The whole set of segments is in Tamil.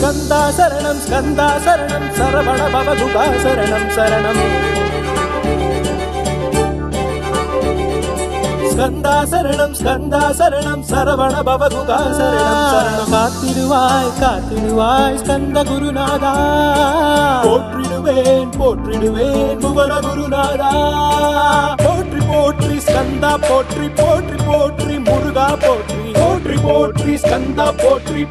ஸ்கந்தா சரணம் சரவண பவகுகா சரணம் சரணம் ஸ்கந்தா சரணம் சரவண பவகுகா சரணம் சரணம் காத்திடுவாய் ஸ்கந்த குருநாதா போற்றிடுவேன் புவன குருநாதா போற்றி ஸ்கந்தா போற்றி முருகா போற்றி ஸ்கந்தா போற்றி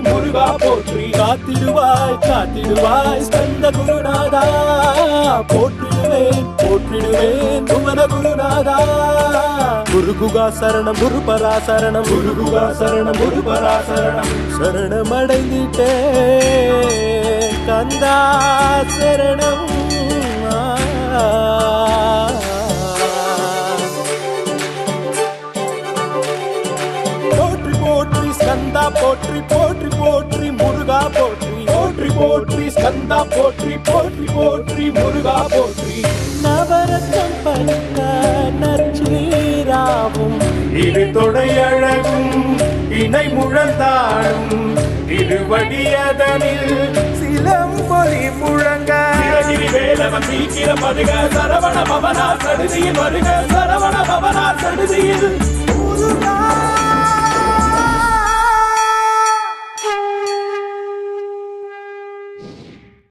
முருகா போற்றி காத்திடுவாய் ஸ்கந்த குருநாதா போற்றிடுவேன் புவன குருநாதா குருகுகா சரணம் குருபரா சரணம் குருகுகா சரணம் குருபரா சரணம் சரணமடைந்திட்டே கந்தா சரணம் போற்றி ஸ்கந்தா போற்றி முருகா போற்றி ஸ்கந்தா போற்றி முருகா போற்றி நவரத்தம் பலித்த நற்சீராவும் இது தொடையழகும் இணை முழந்தாடும் திருவடியதனில் சிலம்பொலி முழங்க வேலவன் சீக்கிரம் வருக சரவண பவனார் சடுதியில் வருக சரவண பவனார் சடுதியில்